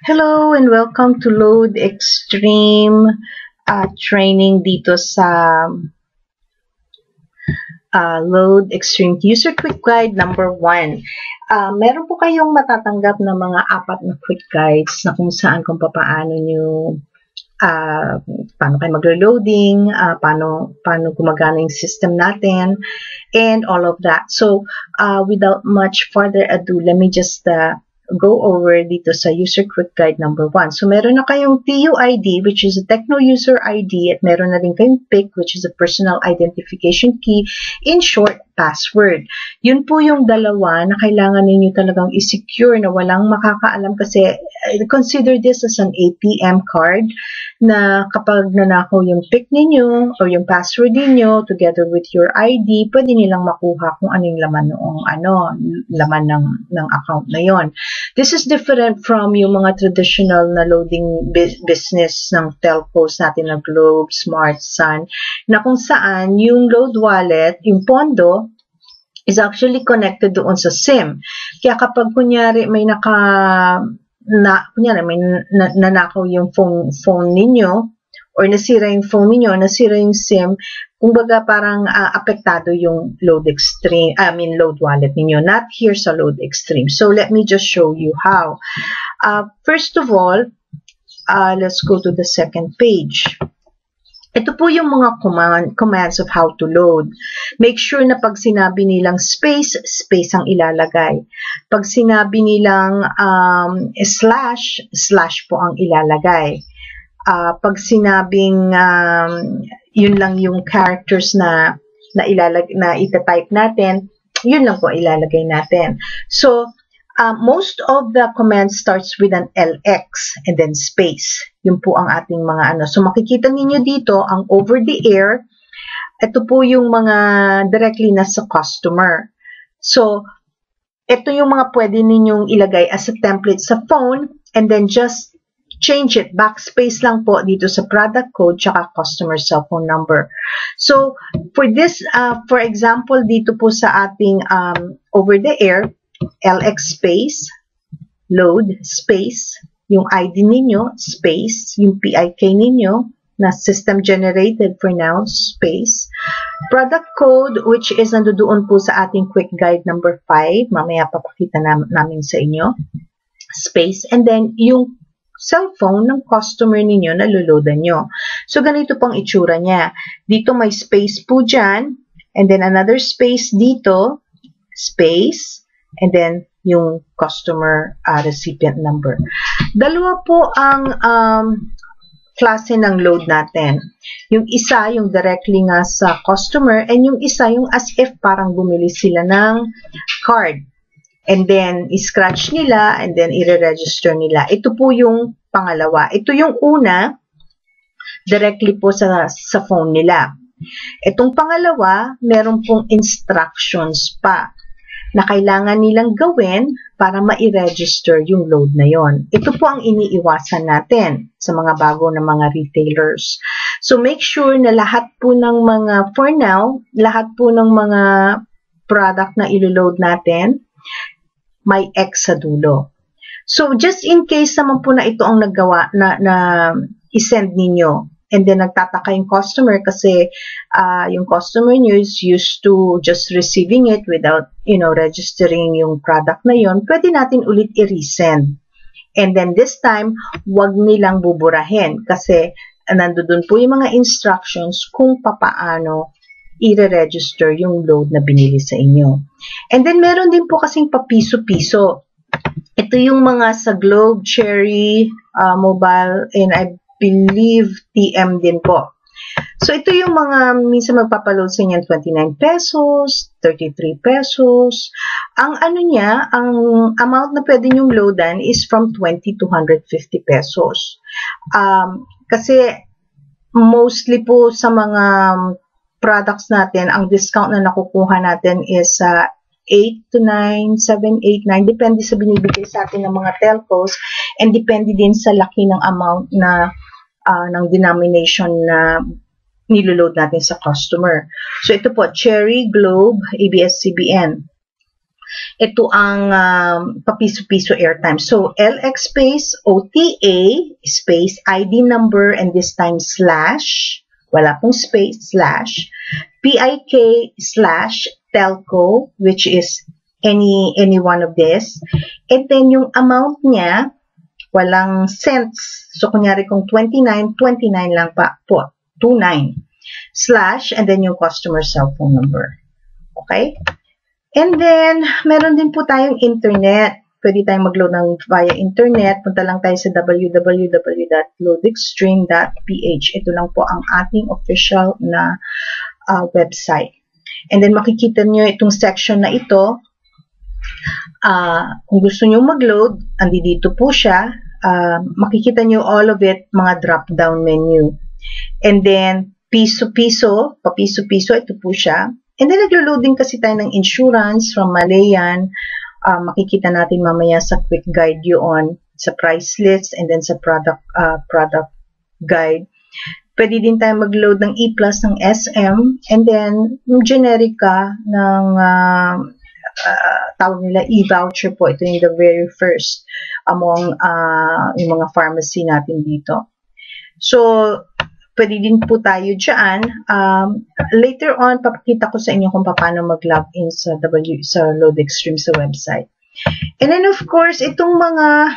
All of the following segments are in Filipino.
Hello and welcome to Load Extreme training dito sa Load Extreme User Quick Guide number 1. Meron po kayong matatanggap na mga 4 na quick guides na kung saan kung paano nyo paano kayo maglo-loading, paano gumagana yung system natin, and all of that. So, without much further ado, let me just go over dito sa User Quick Guide number 1. So, meron na kayong TUID, which is a Techno User ID, at meron na rin kayong PIC, which is a Personal Identification Key, in short, password. Yun po yung dalawa na kailangan ninyo talagang i-secure na walang makakaalam kasi consider this as an ATM card na kapag nanakaw yung PIC ninyo o yung password ninyo together with your ID, pwede nilang makuha kung ano yung laman laman ng account na yon. This is different from yung mga traditional na loading business ng telcos natin na Globe, Smart, Sun, na kung saan yung load wallet, yung pondo, is actually connected doon sa SIM. Kaya kapag kunyari may nanakaw yung phone ninyo, or nasira yung phone ninyo, nasira yung SIM, kumbaga parang apektado yung load wallet ninyo, not here sa Load Extreme. So let me just show you how. First of all, let's go to the second page. Ito po yung mga commands of how to load. Make sure na pag sinabi nilang space ang ilalagay. Pag sinabi nilang slash po ang ilalagay. Pag sinabing yun lang yung characters na ita-type natin, yun lang po ilalagay natin. So, most of the commands starts with an LX and then space. Yun po ang ating mga So, makikita ninyo dito, ang over the air, ito po yung mga directly na sa customer. So, ito yung mga pwede ninyong ilagay as a template sa phone and then just change it. Backspace lang po dito sa product code tsaka customer cell phone number. So, for this, for example, dito po sa ating over the air, LX space, load space, yung ID ninyo, space, yung PIK ninyo, na system generated for now, space, product code, which is nandoon po sa ating quick guide number 5, mamaya papakita namin sa inyo, space, and then yung cellphone ng customer ninyo na luludan nyo. So, ganito pong itsura niya. Dito may space po dyan, and then another space dito, space, and then yung customer recipient number. Dalawa po ang klase ng load natin. Yung isa, yung directly nga sa customer, and yung isa, yung as if parang bumili sila ng card. And then, i-scratch nila, and then i-register nila. Ito po yung pangalawa. Ito yung una, directly po sa phone nila. Itong pangalawa, meron pong instructions pa na kailangan nilang gawin para ma-register yung load na yon. Ito po ang iniiwasan natin sa mga bago na mga retailers. So, make sure na lahat po ng mga, for now, lahat po ng mga product na ilo-load natin, may X sa dulo. So, just in case naman po na ito ang naggawa na i-send ninyo, and then nagtataka yung customer kasi yung customer nyo is used to just receiving it without, registering yung product na yon, pwede natin ulit i-resend. And then this time, wag nilang buburahin kasi nandoon po yung mga instructions kung papaano i-register yung load na binili sa inyo. And then meron din po kasing papiso-piso. Ito yung mga sa Globe, Cherry, Mobile, and I believe TM din po. So, ito yung mga minsan magpapaload sa inyo 29 pesos, 33 pesos. Ang ang amount na pwede nyong loadan is from 20 to 150 pesos. Kasi mostly po sa mga products natin, ang discount na nakukuha natin is 8 to 9, 7, 8, 9, depende sa binibigay sa atin ng mga telcos, and depende din sa laki ng amount na ng denomination na niloload natin sa customer. So, ito po, Cherry, Globe, ABS-CBN. ito ang papiso-piso airtime. So, LX space, OTA, space, ID number, and this time slash, wala pong space, slash, PIK slash telco, which is any one of this. And then yung amount niya, walang cents. So, kunyari kung 29, 29 lang pa po. 29. Slash, and then yung customer cell phone number. Okay? And then, meron din po tayong internet. Pwede tayong mag-load ng via internet. Punta lang tayo sa www.loadextreme.ph. Ito lang po ang ating official na website. And then, makikita nyo itong section na ito. Kung gusto nyo mag-load, andi dito po siya. Makikita nyo all of it, mga drop-down menu. And then, piso-piso, papiso-piso, ito po siya. And then, naglo-loading kasi tayo ng insurance from Malayan. Makikita natin mamaya sa quick guide yun, sa price list, and then sa product guide. Pwede din tayo mag-load ng E+ ng SM, and then, yung generika ng tawag nila e-voucher po. Ito yung the very first among yung mga pharmacy natin dito. So, pwede din po tayo dyan. Later on, papakita ko sa inyo kung paano mag-login sa LoadExtreme sa website. And then, of course, itong mga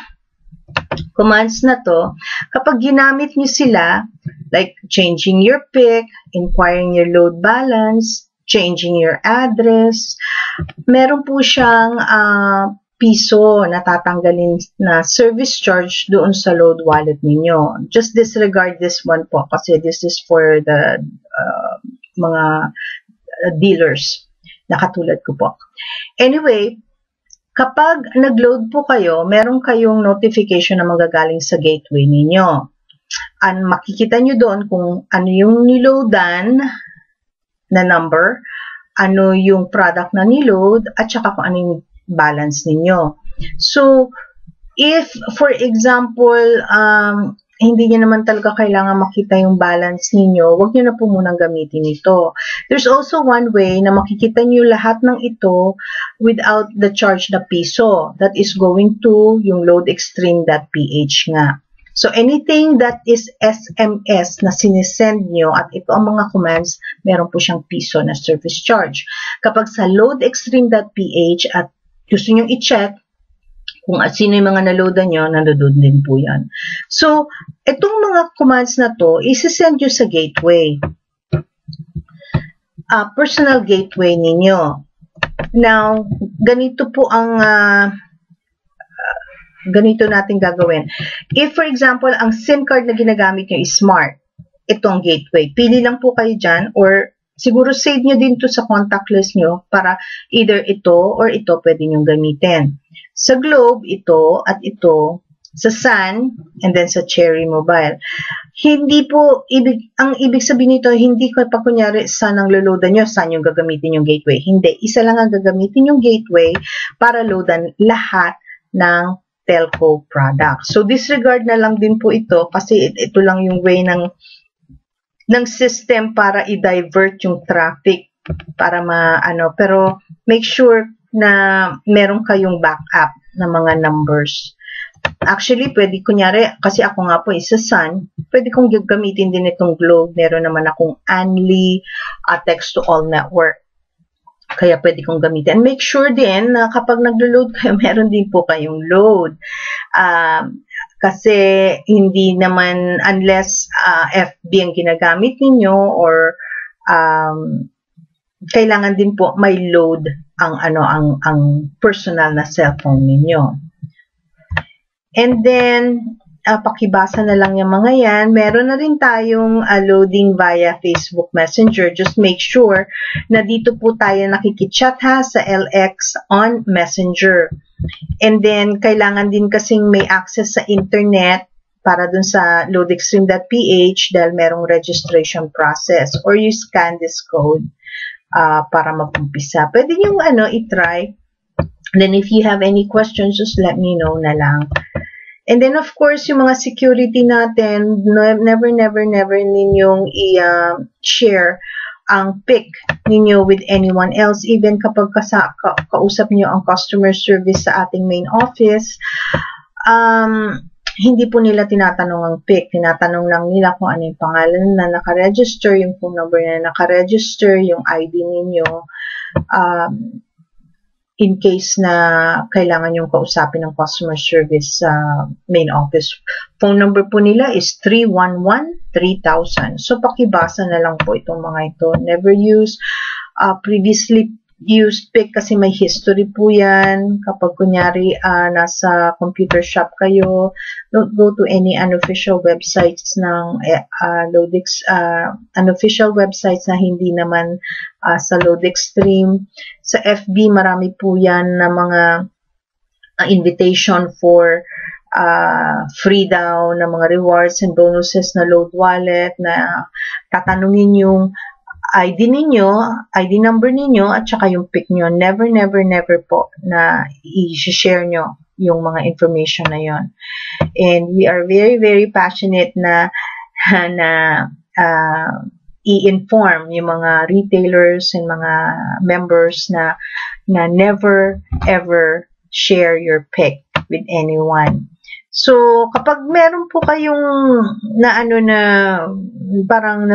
commands na to, kapag ginamit nyo sila, like changing your PIC, inquiring your load balance, changing your address, meron po siyang piso na tatanggalin na service charge doon sa load wallet ninyo. Just disregard this one po kasi this is for the mga dealers na katulad ko po. Anyway, kapag nag-load po kayo, meron kayong notification na magagaling sa gateway ninyo. Makikita nyo doon kung ano yung niloadan na number, ano yung product na niload, at saka kung ano yung balance ninyo. So, if, for example, hindi nyo naman talaga kailangan makita yung balance ninyo, huwag nyo na po munang gamitin ito. There's also one way na makikita nyo lahat ng ito without the charge na piso. That is going to yung loadextreme.ph nga. So, anything that is SMS na sinisend nyo at ito ang mga commands, meron po siyang piso na service charge. Kapag sa loadextreme.ph at gusto nyo i-check kung sino yung mga naloadan nyo, naload din po yan. So, itong mga commands na to, isi-send nyo sa gateway. Personal gateway ninyo. Now, ganito po ang ganito natin gagawin. If, for example, ang SIM card na ginagamit nyo is Smart, itong gateway, pili lang po kayo dyan or siguro save nyo din to sa contact list nyo para either ito or ito pwede nyo gamitin. Sa Globe, ito at ito. Sa Sun, and then sa Cherry Mobile. Hindi po, ang ibig sabihin nito, hindi ko pa kunyari Sun ang loloadan nyo, Sun yung gagamitin yung gateway. Hindi, isa lang ang gagamitin yung gateway para loadan lahat ng telco product. So, disregard na lang din po ito kasi ito lang yung way ng system para i-divert yung traffic para pero make sure na meron kayong backup na mga numbers. Actually, pwede kunyari, kasi ako nga po isa Sun, pwede kong gagamitin din itong Globe. Meron naman akong Anli, text-to-all network. Kaya pwede kong gamitin. And make sure din na kapag naglo-load kayo, meron din po kayong load. Kasi hindi naman, unless FB ang ginagamit ninyo or kailangan din po may load ang personal na cellphone ninyo. And then, pakibasa na lang yung mga yan. Meron na rin tayong loading via Facebook Messenger. Just make sure na dito po tayo nakikichat ha sa LX on Messenger. And then, kailangan din kasing may access sa internet para dun sa loadextreme.ph dahil merong registration process or you scan this code para mag-umpisa. Pwede nyo i-try. Then, if you have any questions, just let me know na lang. And then, of course, yung mga security natin, never ninyong i-share ang PIC ninyo with anyone else, even kapag kausap niyo ang customer service sa ating main office, hindi po nila tinatanong ang PIC. Tinatanong lang nila kung ano yung pangalan na nakaregister, yung phone number na nakaregister, yung ID ninyo, in case na kailangan yung kausapin ng customer service sa main office. Phone number po nila is 311-3000. So, pakibasa na lang po itong mga ito. Never use previously used PIC kasi may history po yan. Kapag kunyari nasa computer shop kayo, don't go to any unofficial websites ng Loadex, unofficial websites na hindi naman sa Loadex stream. Sa FB, marami po yan na mga invitation for free daw na mga rewards and bonuses na Load Wallet na tatanungin yung ID ninyo, ID number ninyo, at saka yung PIC nyo. Never, never, never po na i-share nyo yung mga information na yon. And we are very, very passionate na i-inform yung mga retailers and mga members na never, ever share your PIC with anyone. So, kapag meron po kayong na parang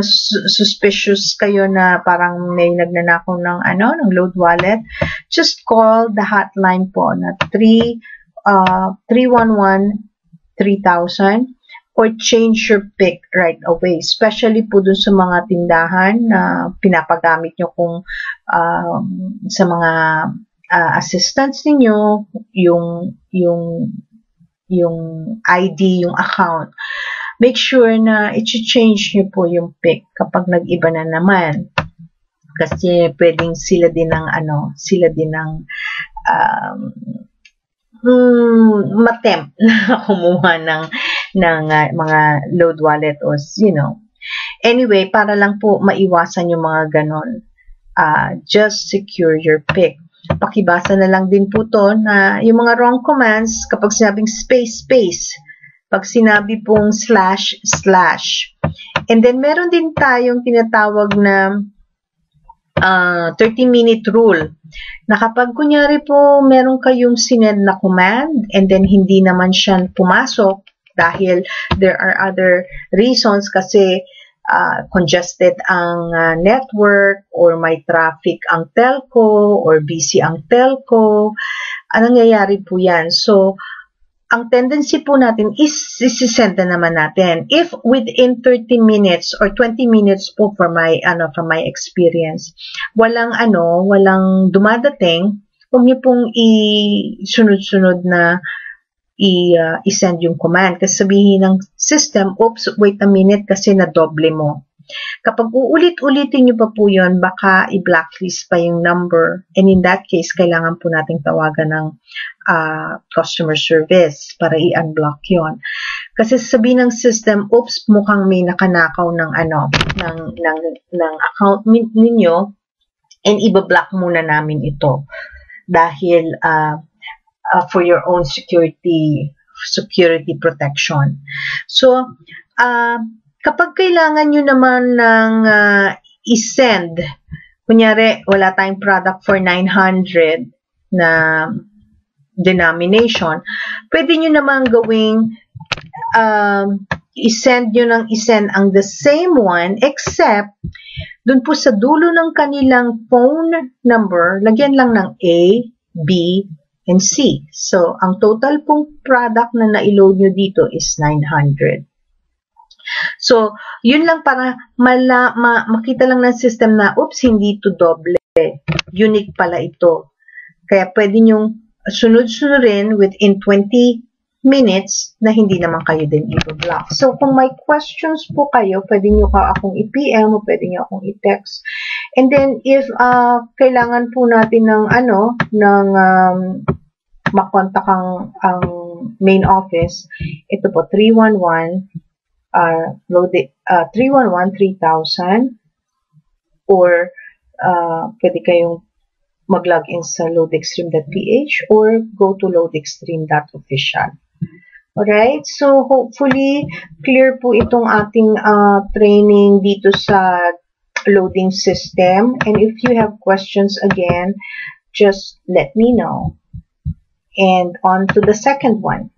suspicious kayo na parang may nagnanakaw ng ng Load Wallet, just call the hotline po na 311-3000 or change your PIC right away. Especially po dun sa mga tindahan na pinapagamit nyo kung sa mga assistants ninyo, yung ID, yung account, make sure na i-change nyo po yung PIC kapag nag-iba na naman. Kasi pwedeng sila din ng matempt na kumuha ng mga Load Wallet or Anyway, para lang po maiwasan yung mga ganon, just secure your PIC. Pakibasa na lang din po to na yung mga wrong commands, kapag sinabing space, pag sinabi pong // and then meron din tayong tinatawag na 30-minute rule, na kapag kunyari po meron kayong sinend na command and then hindi naman siya pumasok dahil there are other reasons, kasi congested ang network or may traffic ang telco or busy ang telco, nangyayari po yan. So, ang tendency po natin is sisend na naman natin. If within 30 minutes or 20 minutes po from my experience, walang dumadating, huwag niyo pong sunod-sunod na i-send yung command. Kasi sabihin ng system, oops, wait a minute kasi na-doble mo. Kapag uulit-ulitin nyo pa po yun, baka i-blacklist pa yung number. And in that case, kailangan po nating tawagan ng customer service para i-unblock yon. Kasi sabihin ng system, oops, mukhang may nakanakaw ng account ninyo and i-block muna namin ito. Dahil for your own security protection. So, kapag kailangan nyo naman ng i-send, kunyari, wala tayong product for 900 na denomination, pwede nyo naman gawing i-send nyo ang the same one, except dun po sa dulo ng kanilang phone number, lagyan lang ng A, B, and C. So, ang total pong product na na-load nyo dito is 900. So, yun lang para makita lang ng system na, oops, hindi ito doble. Unique pala ito. Kaya pwede nyong sunod-sunodin within 20 minutes na hindi naman kayo din i-block. So, kung may questions po kayo, pwede nyo akong i-PM o pwede nyo akong i-text. And then, if kailangan po natin ng makontak ang main office, ito po, 311-3000 or pwede kayong mag-login sa loadexstream.ph or go to loadexstream.official. Alright, so hopefully clear po itong ating training dito sa loading system. And if you have questions again, just let me know. And on to the second one.